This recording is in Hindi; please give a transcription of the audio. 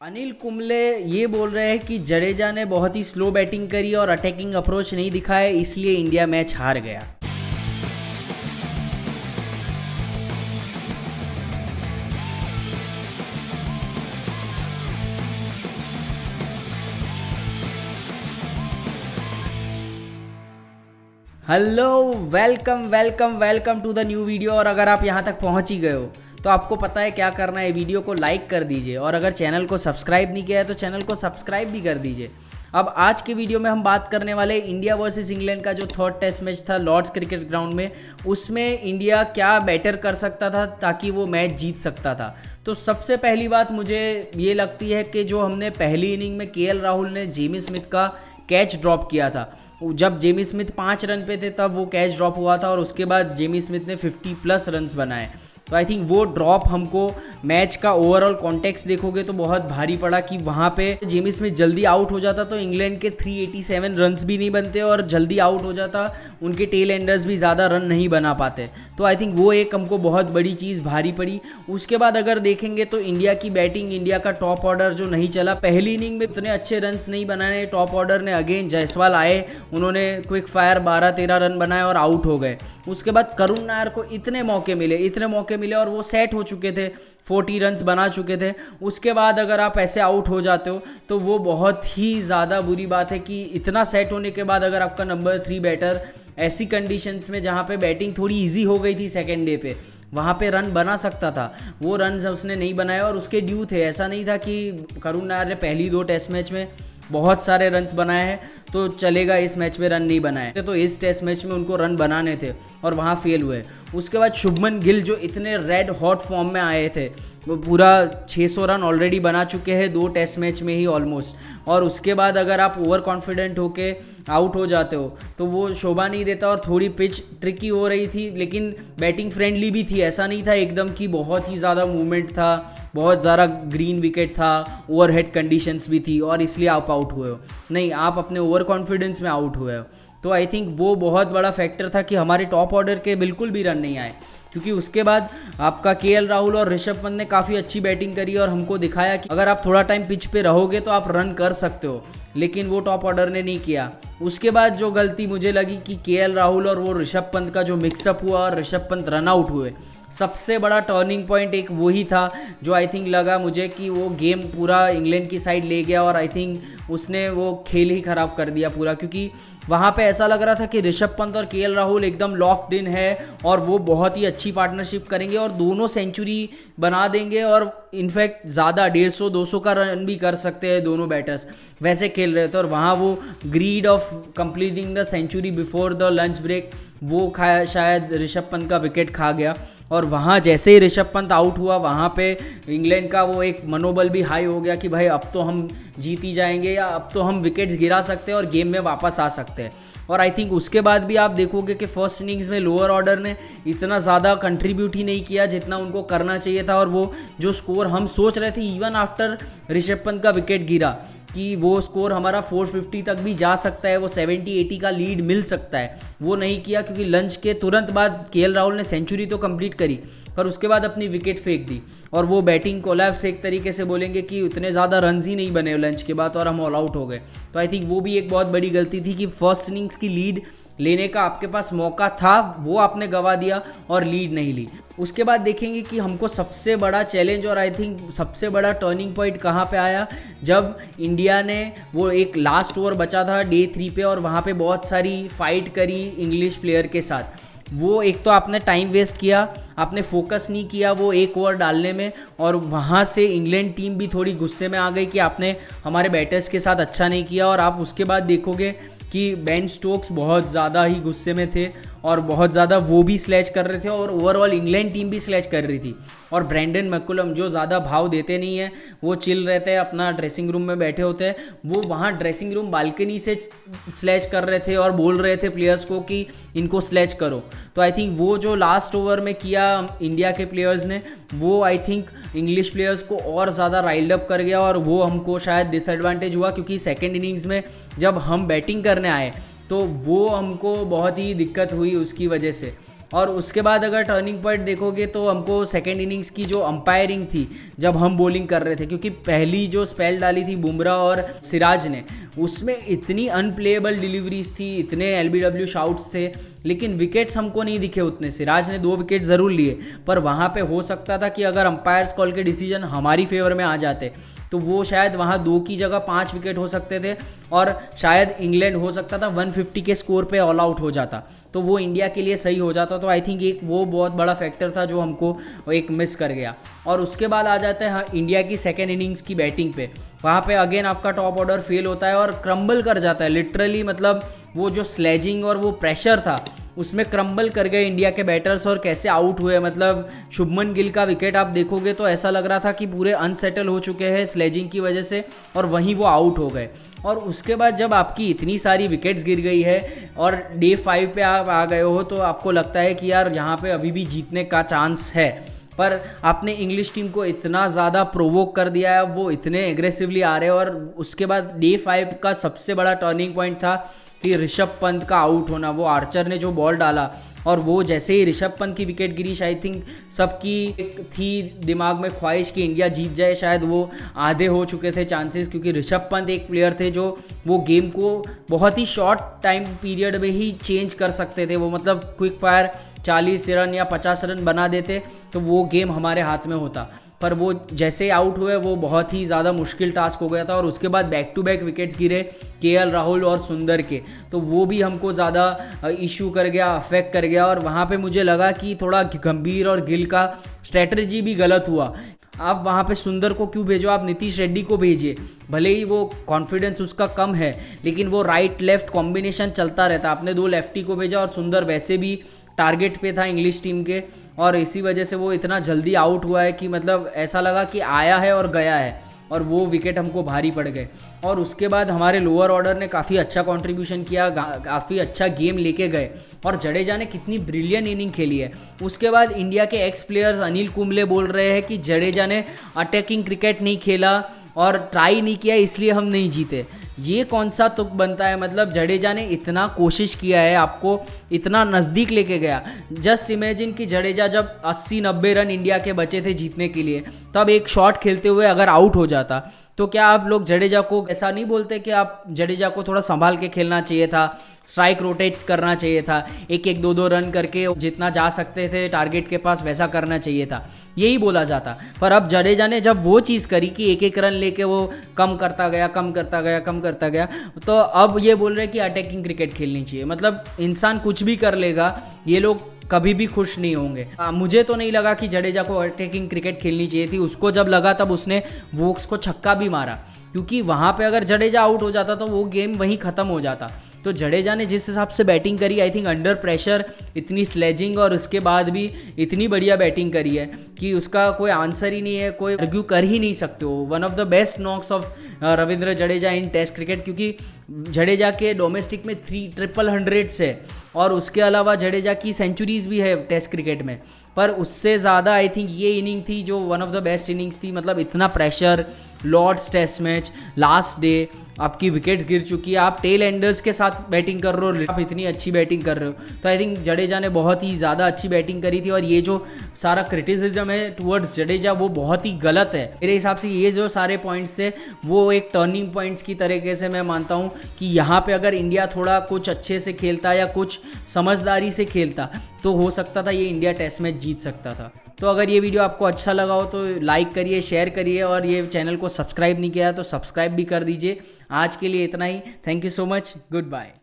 अनिल कुंबले ये बोल रहे हैं कि जडेजा ने बहुत ही स्लो बैटिंग करी और अटैकिंग अप्रोच नहीं दिखाया, इसलिए इंडिया मैच हार गया। Hello, welcome welcome welcome to the new video. और अगर आप यहाँ तक पहुँच ही गए हो तो आपको पता है क्या करना है। वीडियो को लाइक कर दीजिए और अगर चैनल को सब्सक्राइब नहीं किया है तो चैनल को सब्सक्राइब भी कर दीजिए। अब आज के वीडियो में हम बात करने वाले इंडिया वर्सेस इंग्लैंड का जो थर्ड टेस्ट मैच था लॉर्ड्स क्रिकेट ग्राउंड में, उसमें इंडिया क्या बेटर कर सकता था ताकि वो मैच जीत सकता था। तो सबसे पहली बात मुझे ये लगती है कि जो हमने पहली इनिंग में केएल राहुल ने जेमी स्मिथ का कैच ड्रॉप किया था, जब जेमी स्मिथ 5 रन पे थे तब वो कैच ड्रॉप हुआ था और उसके बाद जेमी स्मिथ ने 50+ रन्स बनाए। तो आई थिंक वो ड्रॉप हमको मैच का ओवरऑल कॉन्टेक्स्ट देखोगे तो बहुत भारी पड़ा कि वहाँ पे जेमी स्मिथ जल्दी आउट हो जाता तो इंग्लैंड के 387 रन्स भी नहीं बनते और जल्दी आउट हो जाता, उनके टेल एंडर्स भी ज़्यादा रन नहीं बना पाते। तो आई थिंक वो एक हमको बहुत बड़ी चीज़ भारी पड़ी। उसके बाद अगर देखेंगे तो इंडिया की बैटिंग, इंडिया का टॉप ऑर्डर जो नहीं चला, पहली इनिंग में इतने अच्छे रन्स नहीं बनाए टॉप ऑर्डर ने। अगेन जायसवाल आए, उन्होंने क्विक फायर 12-13 रन बनाए और आउट हो गए। उसके बाद करुण नायर को इतने मौके मिले और वो सेट हो चुके थे, 40 रन्स बना चुके थे। उसके बाद अगर आप ऐसे आउट हो जाते हो तो वो बहुत ही ज़्यादा बुरी बात है कि इतना सेट होने के बाद अगर आपका नंबर 3 बैटर ऐसी कंडीशंस में जहाँ पे बैटिंग थोड़ी इजी हो गई थी सेकेंड डे पे, वहाँ पे रन बना सकता था, वो रन उसने नहीं बनाए और उसके ड्यू थे। ऐसा नहीं था कि करुण नायर ने पहली 2 टेस्ट मैच में बहुत सारे रन्स बनाए हैं तो चलेगा, इस मैच में रन नहीं बनाए तो इस टेस्ट मैच में उनको रन बनाने थे और वहाँ फेल हुए। उसके बाद शुभमन गिल जो इतने रेड हॉट फॉर्म में आए थे, वो पूरा 600 रन ऑलरेडी बना चुके हैं 2 टेस्ट मैच में ही ऑलमोस्ट। और उसके बाद अगर आप ओवर कॉन्फिडेंट होके आउट हो जाते हो तो वो शोभा नहीं देता और थोड़ी पिच ट्रिकी हो रही थी, लेकिन बैटिंग फ्रेंडली भी थी। ऐसा नहीं था एकदम कि बहुत ही ज़्यादा मूवमेंट था, बहुत ज़्यादा ग्रीन विकेट था, ओवरहेड कंडीशंस भी थी और इसलिए आप आउट हुए हो। नहीं, आप अपने ओवर कॉन्फिडेंस में आउट हुए हो। तो आई थिंक वो बहुत बड़ा फैक्टर था कि हमारे टॉप ऑर्डर के बिल्कुल भी रन नहीं आए, क्योंकि उसके बाद आपका केएल राहुल और ऋषभ पंत ने काफ़ी अच्छी बैटिंग करी और हमको दिखाया कि अगर आप थोड़ा टाइम पिच पे रहोगे तो आप रन कर सकते हो, लेकिन वो टॉप ऑर्डर ने नहीं किया। उसके बाद जो गलती मुझे लगी कि केएल राहुल और वो ऋषभ पंत का जो मिक्सअप हुआ और ऋषभ पंत रन आउट हुए, सबसे बड़ा टर्निंग पॉइंट एक वही था जो आई थिंक लगा मुझे कि वो गेम पूरा इंग्लैंड की साइड ले गया और आई थिंक उसने वो खेल ही ख़राब कर दिया पूरा। क्योंकि वहाँ पे ऐसा लग रहा था कि ऋषभ पंत और केएल राहुल एकदम लॉक्ड इन है और वो बहुत ही अच्छी पार्टनरशिप करेंगे और दोनों सेंचुरी बना देंगे और इनफैक्ट ज़्यादा 150-200 का रन भी कर सकते हैं दोनों बैटर्स, वैसे खेल रहे थे। और वहाँ वो greed of completing the century before the lunch break, वो खाया, शायद ऋषभ पंत का विकेट खा गया। और वहाँ जैसे ही ऋषभ पंत आउट हुआ, वहाँ पे इंग्लैंड का वो एक मनोबल भी हाई हो गया कि भाई अब तो हम जीत ही जाएंगे या अब तो हम विकेट्स गिरा सकते हैं और गेम में वापस आ सकते हैं। और आई थिंक उसके बाद भी आप देखोगे कि फर्स्ट इनिंग्स में लोअर ऑर्डर ने इतना ज़्यादा कंट्रीब्यूट ही नहीं किया जितना उनको करना चाहिए था। और वो जो स्कोर हम सोच रहे थे इवन आफ्टर ऋषभ पंत का विकेट गिरा कि वो स्कोर हमारा 450 तक भी जा सकता है, वो 70-80 का लीड मिल सकता है, वो नहीं किया क्योंकि लंच के तुरंत बाद केएल राहुल ने सेंचुरी तो कंप्लीट करी पर उसके बाद अपनी विकेट फेंक दी और वो बैटिंग कोलैप्स एक तरीके से बोलेंगे कि उतने ज़्यादा रन ही नहीं बने लंच के बाद और हम ऑल आउट हो गए। तो आई थिंक वो भी एक बहुत बड़ी गलती थी कि फर्स्ट इनिंग्स की लीड लेने का आपके पास मौका था, वो आपने गवा दिया और लीड नहीं ली। उसके बाद देखेंगे कि हमको सबसे बड़ा चैलेंज और आई थिंक सबसे बड़ा टर्निंग पॉइंट कहाँ पे आया, जब इंडिया ने वो एक लास्ट ओवर बचा था डे 3 पे और वहाँ पे बहुत सारी फाइट करी इंग्लिश प्लेयर के साथ। वो एक तो आपने टाइम वेस्ट किया, आपने फोकस नहीं किया वो एक ओवर डालने में और वहाँ से इंग्लैंड टीम भी थोड़ी गुस्से में आ गई कि आपने हमारे बैटर्स के साथ अच्छा नहीं किया। और आप उसके बाद देखोगे कि बेन स्टोक्स बहुत ज़्यादा ही गुस्से में थे और बहुत ज़्यादा वो भी स्लैच कर रहे थे और ओवरऑल इंग्लैंड टीम भी स्लैच कर रही थी। और ब्रेंडन मैकुलम जो ज़्यादा भाव देते नहीं हैं, वो चिल रहते हैं, अपना ड्रेसिंग रूम में बैठे होते हैं, वो वहाँ ड्रेसिंग रूम बालकनी से स्लैच कर रहे थे और बोल रहे थे प्लेयर्स को कि इनको स्लैच करो। तो आई थिंक वो जो लास्ट ओवर में किया इंडिया के प्लेयर्स ने, वो आई थिंक इंग्लिश प्लेयर्स को और ज़्यादा राइल्ड अप कर गया और वो हमको शायद डिसएडवांटेज हुआ क्योंकि सेकेंड इनिंग्स में जब हम बैटिंग करने आए तो वो हमको बहुत ही दिक्कत हुई उसकी वजह से। और उसके बाद अगर टर्निंग पॉइंट देखोगे तो हमको सेकेंड इनिंग्स की जो अंपायरिंग थी जब हम बॉलिंग कर रहे थे, क्योंकि पहली जो स्पेल डाली थी बुमराह और सिराज ने, उसमें इतनी अनप्लेएबल डिलीवरीज थी, इतने एलबीडब्ल्यू शाउट्स थे, लेकिन विकेट्स हमको नहीं दिखे उतने। सिराज ने 2 विकेट ज़रूर लिए, पर वहाँ पे हो सकता था कि अगर अंपायर्स कॉल के डिसीजन हमारी फेवर में आ जाते तो वो शायद वहाँ 2 की जगह 5 विकेट हो सकते थे और शायद इंग्लैंड हो सकता था 150 के स्कोर पे ऑल आउट हो जाता, तो वो इंडिया के लिए सही हो जाता। तो आई थिंक एक वो बहुत बड़ा फैक्टर था जो हमको एक मिस कर गया। और उसके बाद आ जाता है इंडिया की सेकेंड इनिंग्स की बैटिंग पे। वहाँ पे अगेन आपका टॉप ऑर्डर फेल होता है और क्रम्बल कर जाता है लिटरली, मतलब वो जो स्लेजिंग और वो प्रेशर था उसमें क्रम्बल कर गए इंडिया के बैटर्स और कैसे आउट हुए। मतलब शुभमन गिल का विकेट आप देखोगे तो ऐसा लग रहा था कि पूरे अनसेटल हो चुके हैं स्लेजिंग की वजह से, और वहीं वो आउट हो गए। और उसके बाद जब आपकी इतनी सारी विकेट्स गिर गई है और डे 5 पे आप आ गए हो, तो आपको लगता है कि यार यहाँ पे अभी भी जीतने का चांस है। पर आपने इंग्लिश टीम को इतना ज़्यादा प्रोवोक कर दिया है, वो इतने एग्रेसिवली आ रहे हैं। और उसके बाद डे 5 का सबसे बड़ा टर्निंग पॉइंट था कि ऋषभ पंत का आउट होना। वो आर्चर ने जो बॉल डाला और वो जैसे ही ऋषभ पंत की विकेट गिरी, आई थिंक सबकी एक थी दिमाग में ख्वाहिश कि इंडिया जीत जाए, शायद वो आधे हो चुके थे चांसेस, क्योंकि ऋषभ पंत एक प्लेयर थे जो वो गेम को बहुत ही शॉर्ट टाइम पीरियड में ही चेंज कर सकते थे। वो मतलब क्विक फायर 40 रन या 50 रन बना देते तो वो गेम हमारे हाथ में होता। पर वो जैसे आउट हुए वो बहुत ही ज़्यादा मुश्किल टास्क हो गया था। और उसके बाद बैक टू बैक विकेट्स गिरे केएल राहुल और सुंदर के, तो वो भी हमको ज़्यादा इशू कर गया, अफेक्ट कर गया। और वहाँ पे मुझे लगा कि थोड़ा गंभीर और गिल का स्ट्रेटजी भी गलत हुआ। आप वहाँ पे सुंदर को क्यों भेजो, आप नीतीश रेड्डी को भेजिए। भले ही वो कॉन्फिडेंस उसका कम है, लेकिन वो राइट लेफ्ट कॉम्बिनेशन चलता रहता। आपने 2 लेफ्टी को भेजा और सुंदर वैसे भी टारगेट पे था इंग्लिश टीम के, और इसी वजह से वो इतना जल्दी आउट हुआ है कि मतलब ऐसा लगा कि आया है और गया है, और वो विकेट हमको भारी पड़ गए। और उसके बाद हमारे लोअर ऑर्डर ने काफ़ी अच्छा कंट्रीब्यूशन किया, काफ़ी अच्छा गेम लेके गए, और जडेजा ने कितनी ब्रिलियंट इनिंग खेली है। उसके बाद इंडिया के एक्स प्लेयर्स अनिल कुंबले बोल रहे हैं कि जडेजा ने अटैकिंग क्रिकेट नहीं खेला और ट्राई नहीं किया इसलिए हम नहीं जीते। ये कौन सा तुक बनता है? मतलब जडेजा ने इतना कोशिश किया है, आपको इतना नज़दीक लेके गया। जस्ट इमेजिन कि जडेजा जब 80-90 रन इंडिया के बचे थे जीतने के लिए, तब एक शॉट खेलते हुए अगर आउट हो जाता, तो क्या आप लोग जडेजा को ऐसा नहीं बोलते कि आप जडेजा को थोड़ा संभाल के खेलना चाहिए था, स्ट्राइक रोटेट करना चाहिए था, 1-1, 2-2 रन करके जितना जा सकते थे टारगेट के पास वैसा करना चाहिए था, यही बोला जाता। पर अब जडेजा ने जब वो चीज़ करी कि 1-1 रन लेके वो कम करता गया, तो अब ये बोल रहे कि अटैकिंग क्रिकेट खेलनी चाहिए। मतलब इंसान कुछ भी कर लेगा, ये लोग कभी भी खुश नहीं होंगे। मुझे तो नहीं लगा कि जडेजा को अटैकिंग क्रिकेट खेलनी चाहिए थी। उसको जब लगा तब उसने वो उसको छक्का भी मारा, क्योंकि वहाँ पे अगर जडेजा आउट हो जाता तो वो गेम वहीं ख़त्म हो जाता। तो जडेजा ने जिस हिसाब से बैटिंग करी, आई थिंक अंडर प्रेशर इतनी स्लेजिंग और उसके बाद भी इतनी बढ़िया बैटिंग करी है कि उसका कोई आंसर ही नहीं है, कोई आर्ग्यू कर ही नहीं सकते हो। One of the best knocks of Ravindra Jadeja in Test cricket, क्योंकि जडेजा के डोमेस्टिक में 300 है और उसके अलावा जडेजा की सेंचुरीज भी है टेस्ट क्रिकेट में। पर उससे ज़्यादा आई थिंक ये इनिंग थी जो one of the best innings थी। मतलब इतना pressure, Lord's Test match, last day, आपकी विकेट्स गिर चुकी है, आप टेल एंडर्स के साथ बैटिंग कर रहे हो, आप इतनी अच्छी बैटिंग कर रहे हो। तो आई थिंक जडेजा ने बहुत ही ज़्यादा अच्छी बैटिंग करी थी। और ये जो सारा क्रिटिसिज्म है टुवर्ड्स जडेजा वो बहुत ही गलत है मेरे हिसाब से। ये जो सारे पॉइंट्स है वो एक टर्निंग पॉइंट्स की तरीके से मैं मानता हूँ कि यहाँ पे अगर इंडिया थोड़ा कुछ अच्छे से खेलता या कुछ समझदारी से खेलता तो हो सकता था ये इंडिया टेस्ट मैच जीत सकता था। तो अगर ये वीडियो आपको अच्छा लगा हो तो लाइक करिए, शेयर करिए, और ये चैनल को सब्सक्राइब नहीं किया है तो सब्सक्राइब भी कर दीजिए। आज के लिए इतना ही। Thank you so much. Good bye.